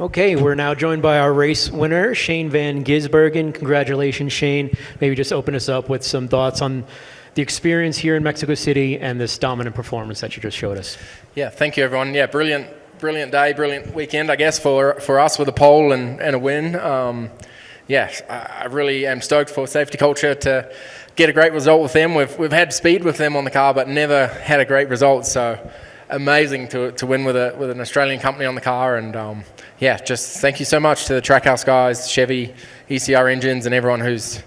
Okay, we're now joined by our race winner, Shane van Gisbergen. Congratulations, Shane. Maybe just open us up with some thoughts on the experience here in Mexico City and this dominant performance that you just showed us. Yeah, thank you, everyone. Yeah, brilliant day, brilliant weekend, I guess, for us with a pole and a win. Yeah, I really am stoked for Safety Culture to get a great result with them. We've had speed with them on the car, but never had a great result. So amazing to win with an Australian company on the car. And yeah, just thank you so much to the Trackhouse guys, Chevy, ECR Engines, and everyone who's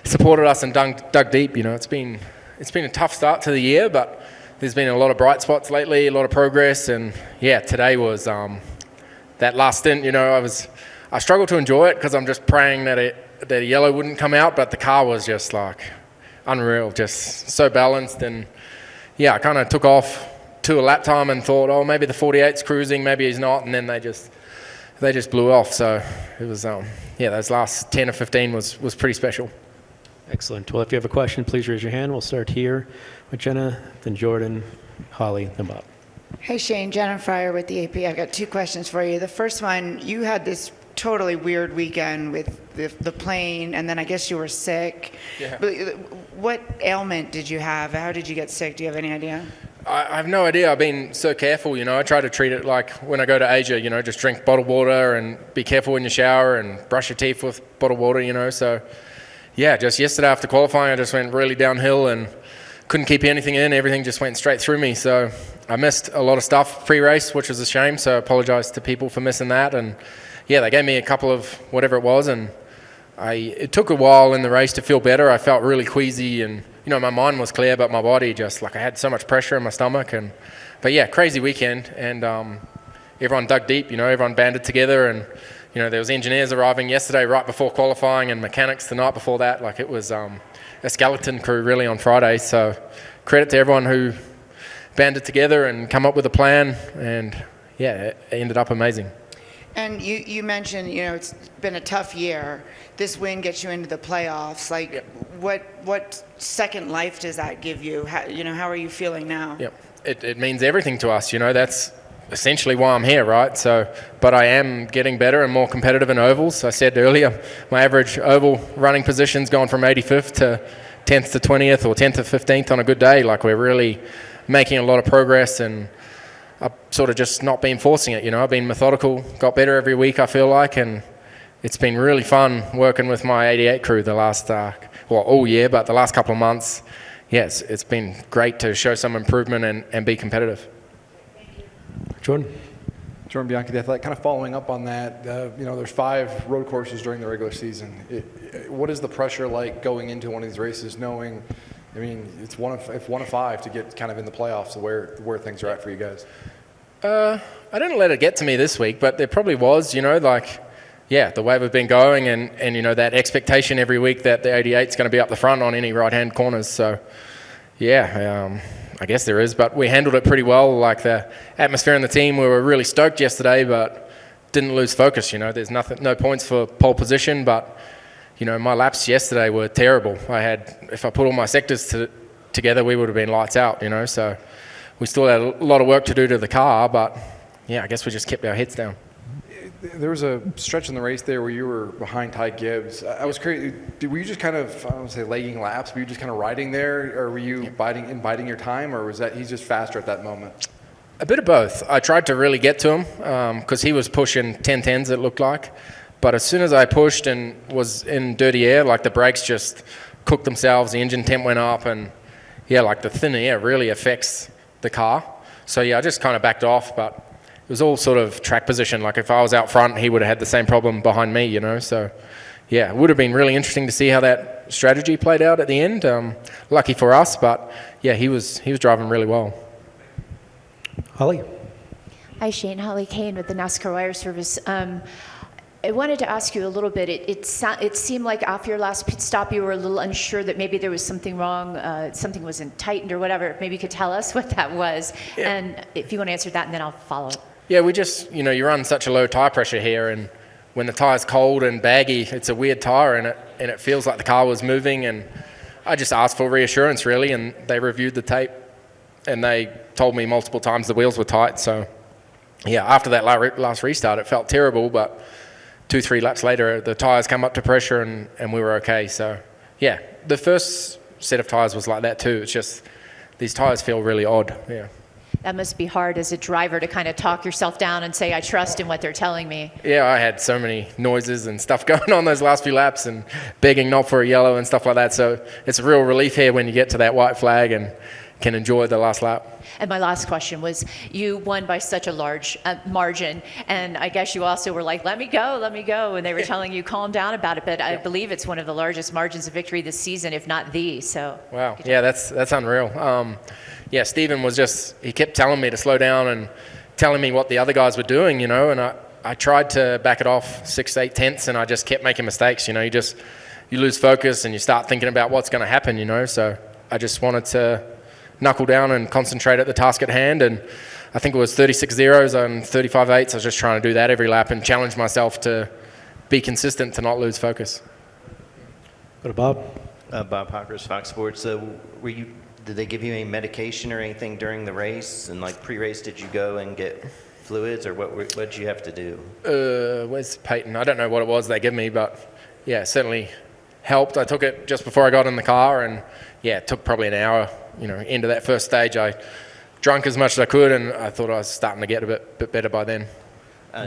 supported us and dug deep. You know, it's been a tough start to the year, but there's been a lot of bright spots lately, a lot of progress. And yeah, today was that last stint. You know, I struggled to enjoy it because I'm just praying that a yellow wouldn't come out, but the car was just like unreal, just so balanced. And yeah, I kind of took off to a lap time and thought, oh, maybe the 48's cruising, maybe he's not, and then they just blew off. So it was yeah, those last 10 or 15 was pretty special. Excellent. Well, if you have a question, please raise your hand. We'll start here with Jenna, then Jordan, Holly, then Bob. Hey Shane, Jenna Fryer with the AP. I've got two questions for you. The first one, you had this totally weird weekend with the plane, and then I guess you were sick. Yeah. What ailment did you have? How did you get sick? Do you have any idea? I have no idea. I've been so careful, you know. I try to treat it like when I go to Asia, you know, just drink bottled water and be careful when you shower and brush your teeth with bottled water, you know. So, yeah, just yesterday after qualifying, I just went really downhill and couldn't keep anything in. Everything just went straight through me. So I missed a lot of stuff pre-race, which was a shame. So I apologize to people for missing that. And, yeah, they gave me a couple of whatever it was, and it took a while in the race to feel better. I felt really queasy, and you know, my mind was clear, but my body just, like, I had so much pressure in my stomach. But yeah, crazy weekend, and everyone dug deep, you know, everyone banded together, and you know, there was engineers arriving yesterday right before qualifying and mechanics the night before that. Like, it was a skeleton crew really on Friday. So credit to everyone who banded together and come up with a plan, and yeah, it ended up amazing. And you mentioned, you know, it's been a tough year. This win gets you into the playoffs. Like, yep. What second life does that give you? How are you feeling now? Yep. It means everything to us. You know, that's essentially why I'm here, right? So, but I am getting better and more competitive in ovals. I said earlier, my average oval running position's gone from 85th to 10th to 20th or 10th to 15th on a good day. Like, we're really making a lot of progress, and I've sort of just not been forcing it, you know. I've been methodical, got better every week, I feel like, and it's been really fun working with my 88 crew the last, all year, but the last couple of months, yeah, it's been great to show some improvement and be competitive. Jordan Bianchi, the Athletic, kind of following up on that, you know, there's 5 road courses during the regular season. What is the pressure like going into one of these races, knowing, I mean, it's one of 5 to get kind of in the playoffs, where things are at for you guys? I didn't let it get to me this week, but there probably was, you know, like, yeah, the way we've been going, and you know, that expectation every week that the 88's going to be up the front on any right-hand corners. So, yeah, I guess there is, but we handled it pretty well. Like, the atmosphere in the team, we were really stoked yesterday, but didn't lose focus. You know, there's no points for pole position, but you know, my laps yesterday were terrible. If I put all my sectors together, we would have been lights out. You know, so we still had a lot of work to do to the car, but yeah, I guess we just kept our heads down. There was a stretch in the race there where you were behind Ty Gibbs. I was curious, were you just kind of, I don't want to say lagging laps, were you just kind of riding there, or were you biding your time, or was that he's just faster at that moment? A bit of both. I tried to really get to him because he was pushing 10-10s, it looked like. But as soon as I pushed and was in dirty air, like, the brakes just cooked themselves, the engine temp went up, and yeah, like, the thin air really affects the car. So yeah, I just kind of backed off, but it was all sort of track position. Like, if I was out front, he would have had the same problem behind me, you know. So, yeah, it would have been really interesting to see how that strategy played out at the end. Lucky for us, but yeah, he was driving really well. Holly. Hi, Shane. Holly Kane with the NASCAR Wire Service. I wanted to ask you a little bit. It seemed like after your last pit stop, you were a little unsure that maybe there was something wrong, something wasn't tightened or whatever. Maybe you could tell us what that was. Yeah. And if you want to answer that, and then I'll follow. Yeah, we just, you know, you run such a low tire pressure here, and when the tire's cold and baggy, it's a weird tire, and it feels like the car was moving. And I just asked for reassurance, really, and they reviewed the tape, and they told me multiple times the wheels were tight. So yeah, after that last restart, it felt terrible, but 2-3 laps later, the tyres come up to pressure and we were okay. So, yeah, the first set of tyres was like that too. It's just these tyres feel really odd, yeah. That must be hard as a driver to kind of talk yourself down and say, I trust in what they're telling me. Yeah, I had so many noises and stuff going on those last few laps and begging not for a yellow and stuff like that. So it's a real relief here when you get to that white flag and can enjoy the last lap. And my last question was, you won by such a large margin, and I guess you also were like, let me go, and they were telling you, calm down about it, but I believe it's one of the largest margins of victory this season, if not the, so. Wow, yeah, that's unreal. Yeah, Stephen he kept telling me to slow down and telling me what the other guys were doing, you know, and I tried to back it off 6-8 tenths, and I just kept making mistakes, you know, you lose focus and you start thinking about what's going to happen, you know, so I just wanted to knuckle down and concentrate at the task at hand, and I think it was 36 zeros and 35 eights. I was just trying to do that every lap and challenge myself to be consistent, to not lose focus. Go to Bob. Bob Hawkers, Fox Sports. Did they give you any medication or anything during the race? And like pre-race, did you go and get fluids, or what did you have to do? Where's Peyton? I don't know what it was they gave me, but yeah, it certainly helped. I took it just before I got in the car, and yeah, it took probably an hour, you know, into that first stage. I drank as much as I could, and I thought I was starting to get a bit better by then.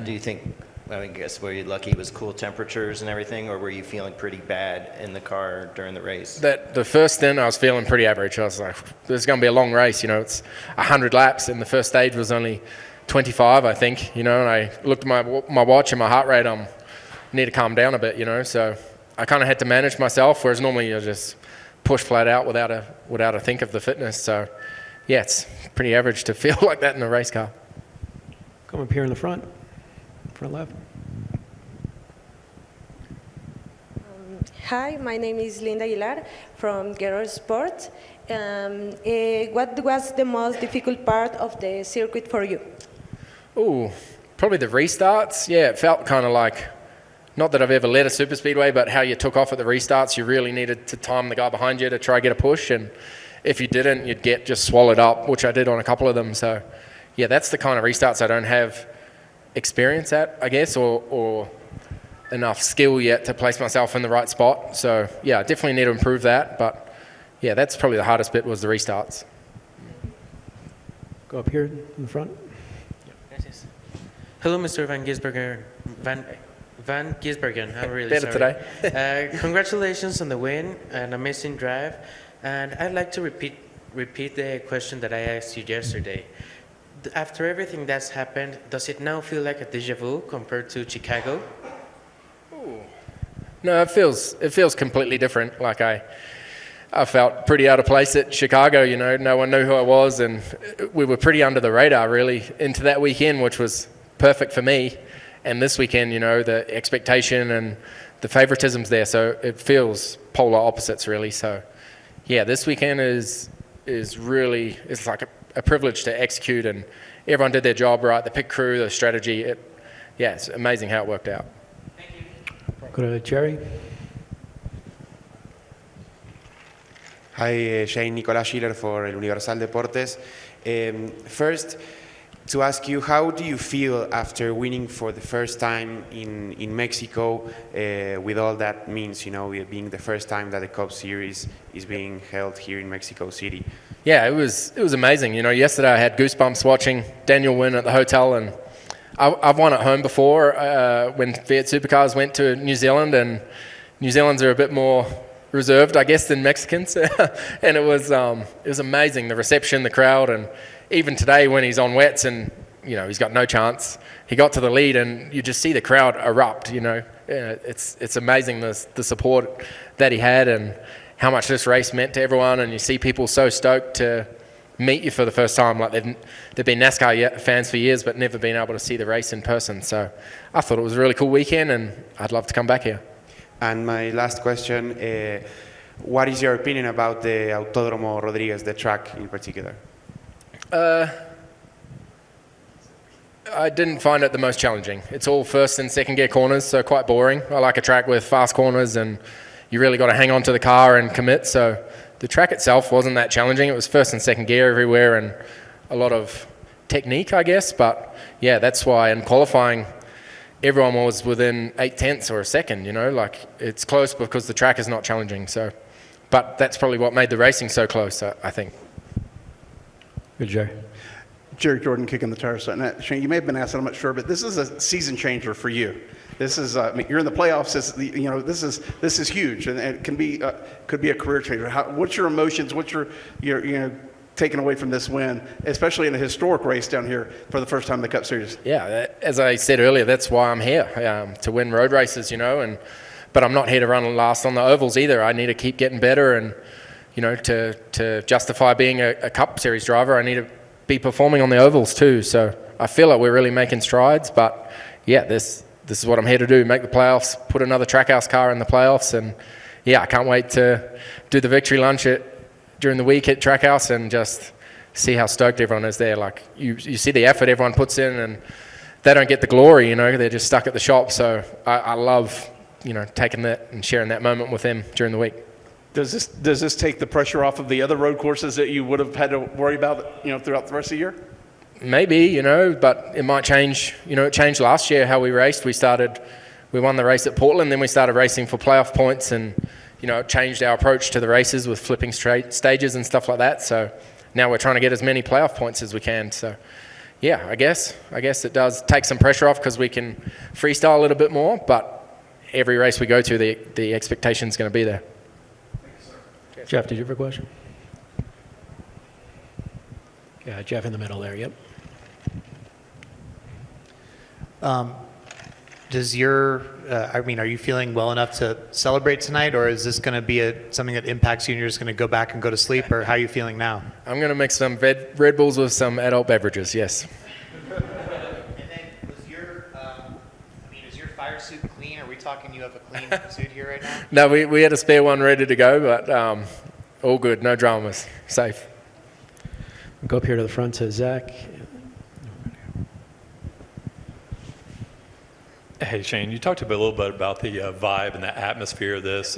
Do you think, I guess, were you lucky it was cool temperatures and everything, or were you feeling pretty bad in the car during the race? The first stint, I was feeling pretty average. I was like, this is going to be a long race, you know, it's 100 laps, and the first stage was only 25, I think, you know, and I looked at my watch and my heart rate, I need to calm down a bit, you know, so I kind of had to manage myself, whereas normally you just push flat out without a think of the fitness. So, yeah, it's pretty average to feel like that in a race car. Come up here in the front left. Hi, my name is Linda Aguilar from Guerrero Sport. What was the most difficult part of the circuit for you? Ooh, probably the restarts. Yeah, it felt kind of like, not that I've ever led a super speedway, but how you took off at the restarts, you really needed to time the guy behind you to try to get a push, and if you didn't, you'd get just swallowed up, which I did on a couple of them. So, yeah, that's the kind of restarts I don't have experience at, I guess, or enough skill yet to place myself in the right spot. So, yeah, I definitely need to improve that, but, yeah, that's probably the hardest bit was the restarts. Go up here in the front. Hello, Mr. Van Gisbergen. Van Gisbergen, I'm really Better sorry. today. Congratulations on the win, an amazing drive. And I'd like to repeat the question that I asked you yesterday. After everything that's happened, does it now feel like a déjà vu compared to Chicago? Ooh. No, it feels completely different. Like I felt pretty out of place at Chicago, you know, no one knew who I was, and we were pretty under the radar really into that weekend, which was perfect for me. And this weekend, you know, the expectation and the favoritism's there, so it feels polar opposites really. So yeah, this weekend is really, it's like a privilege to execute, and everyone did their job right, the pit crew, the strategy. It's amazing how it worked out. Thank you. Go to Jerry. Hi, Shane Nicolás Schiller for El Universal Deportes. First, to ask you, how do you feel after winning for the first time in Mexico, with all that means, you know, it being the first time that the Cup Series is being held here in Mexico City? Yeah, it was amazing. You know, yesterday I had goosebumps watching Daniel win at the hotel, and I've won at home before when Fiat Supercars went to New Zealand, and New Zealanders are a bit more reserved, I guess, than Mexicans. And it was amazing, the reception, the crowd, and even today when he's on wets and, you know, he's got no chance, he got to the lead and you just see the crowd erupt, you know. It's amazing the support that he had and how much this race meant to everyone, and you see people so stoked to meet you for the first time. Like they've been NASCAR fans for years but never been able to see the race in person. So I thought it was a really cool weekend and I'd love to come back here. And my last question, what is your opinion about the Autodromo Rodriguez, the track in particular? I didn't find it the most challenging. It's all first and second gear corners, so quite boring. I like a track with fast corners and you really got to hang on to the car and commit. So the track itself wasn't that challenging. It was first and second gear everywhere and a lot of technique, I guess. But yeah, that's why in qualifying, everyone was within 8/10 or a second, you know, like it's close because the track is not challenging. So, but that's probably what made the racing so close, I think. Good, Jerry. Jerry Jordan kicking the tires. And Shane, you may have been asked, I'm not sure, but this is a season changer for you. This is, I mean, you're in the playoffs. This is huge, and it can be could be a career changer. What's your emotions? What's your taken away from this win, especially in a historic race down here for the first time in the Cup Series? Yeah, as I said earlier, that's why I'm here, to win road races, you know, but I'm not here to run last on the ovals either. I need to keep getting better, and, you know, to justify being a Cup Series driver, I need to be performing on the ovals too. So I feel like we're really making strides, but yeah, this is what I'm here to do, make the playoffs, put another Trackhouse car in the playoffs, and yeah, I can't wait to do the victory lunch during the week at Trackhouse and just see how stoked everyone is there. Like you see the effort everyone puts in, and they don't get the glory, you know, they're just stuck at the shop. So I love, you know, taking that and sharing that moment with them during the week. Does this take the pressure off of the other road courses that you would have had to worry about, you know, throughout the rest of the year? Maybe, you know, but it might change. You know, it changed last year how we raced. We won the race at Portland, then we started racing for playoff points, and, you know, it changed our approach to the races with flipping straight stages and stuff like that. So now we're trying to get as many playoff points as we can. So yeah, I guess it does take some pressure off because we can freestyle a little bit more, but every race we go to, the expectation's going to be there. Jeff, did you have a question? Yeah, Jeff in the middle there, yep. Are you feeling well enough to celebrate tonight, or is this going to be something that impacts you and you're just going to go back and go to sleep, or how are you feeling now? I'm going to mix some Red Bulls with some adult beverages, yes. And then is your fire suit clean? Are we talking you have a clean suit here right now? No, we had a spare one ready to go, but all good, no dramas, safe. We'll go up here to the front to Zach. Hey, Shane, you talked a little bit about the vibe and the atmosphere of this.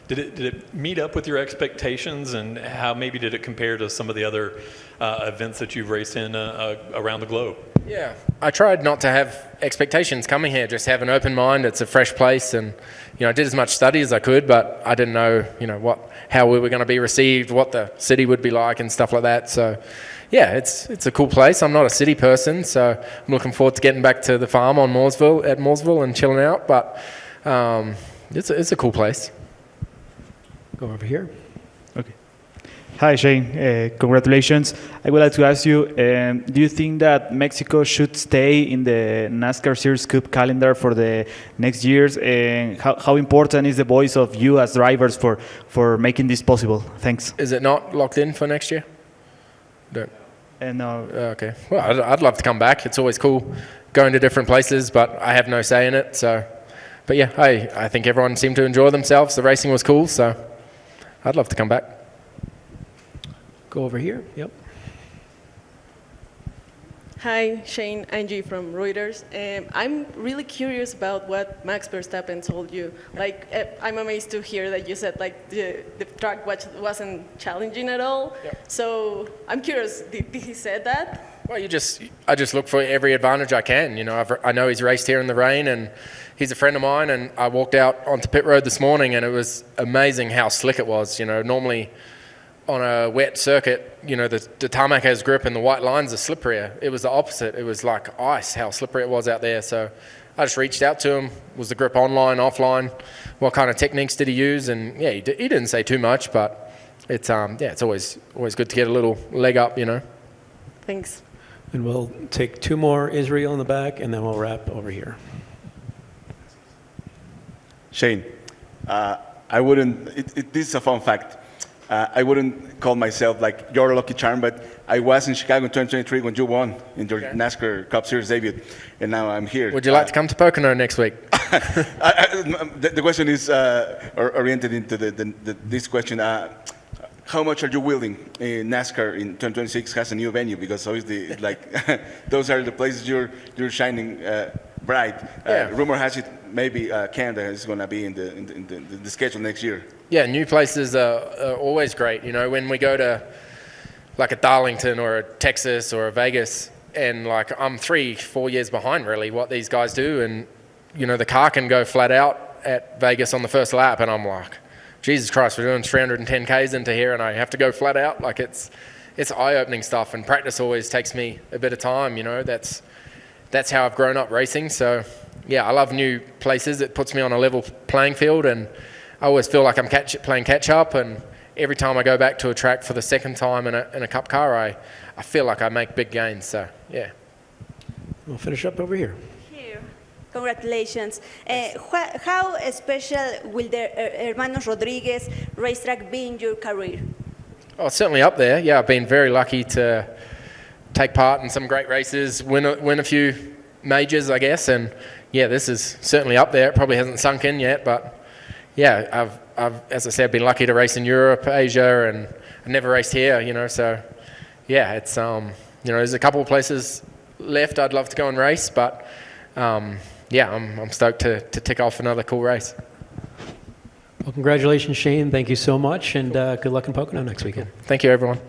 Did it meet up with your expectations, and how maybe did it compare to some of the other events that you've raced in around the globe? Yeah, I tried not to have expectations coming here, just have an open mind. It's a fresh place, and, you know, I did as much study as I could, but I didn't know, you know, how we were going to be received, what the city would be like and stuff like that. So yeah, it's a cool place. I'm not a city person, so I'm looking forward to getting back to the farm at Mooresville and chilling out, but it's a cool place. Go over here. Okay. Hi, Shane. Congratulations. I would like to ask you, do you think that Mexico should stay in the NASCAR Series Cup calendar for the next years? And how important is the voice of you as drivers for making this possible? Thanks. Is it not locked in for next year? No. Okay. Well, I'd love to come back. It's always cool going to different places, but I have no say in it. So, but yeah, I think everyone seemed to enjoy themselves. The racing was cool, so I'd love to come back. Go over here. Yep. Hi, Shane, Angie from Reuters. I'm really curious about what Max Verstappen told you. Like, I'm amazed to hear that you said like the track wasn't challenging at all. Yep. So I'm curious, did he say that? Well, I just look for every advantage I can. You know, I know he's raced here in the rain, and he's a friend of mine. And I walked out onto pit road this morning, and it was amazing how slick it was. You know, normally on a wet circuit, you know, the tarmac has grip and the white lines are slipperier. It was the opposite. It was like ice, how slippery it was out there. So I just reached out to him. Was the grip online, offline? What kind of techniques did he use? And yeah, he didn't say too much, but it's it's always good to get a little leg up, you know. Thanks. And we'll take two more, Israel in the back, and then we'll wrap over here. Shane, I wouldn't, this is a fun fact. I wouldn't call myself like your lucky charm, but I was in Chicago in 2023 when you won in your NASCAR Cup Series debut, and now I'm here. Would you like to come to Pocono next week? The question is oriented into this question. How much are you willing NASCAR in 2026 has a new venue? Because obviously, like, those are the places you're shining bright. Rumor has it maybe Canada is going to be in the schedule next year. Yeah, new places are always great. You know, when we go to like a Darlington or a Texas or a Vegas, and like I'm 3-4 years behind really what these guys do, and you know the car can go flat out at Vegas on the first lap, and I'm like, Jesus Christ, we're doing 310 Ks into here, and I have to go flat out. Like it's eye-opening stuff, and practice always takes me a bit of time. You know, that's how I've grown up racing. So yeah, I love new places. It puts me on a level playing field, and I always feel like I'm playing catch up. And every time I go back to a track for the second time in a Cup car, I feel like I make big gains. So yeah. We'll finish up over here. Here. Congratulations. How special will the Hermanos Rodriguez racetrack be in your career? Oh, certainly up there. Yeah, I've been very lucky to take part in some great races, win a few majors, I guess, and yeah, this is certainly up there. It probably hasn't sunk in yet, but yeah, I've as I said, been lucky to race in Europe, Asia, and I've never raced here, you know. So yeah, it's you know, there's a couple of places left I'd love to go and race, but yeah, I'm stoked to tick off another cool race. Well, congratulations, Shane. Thank you so much, and good luck in Pocono next weekend. Thank you, everyone.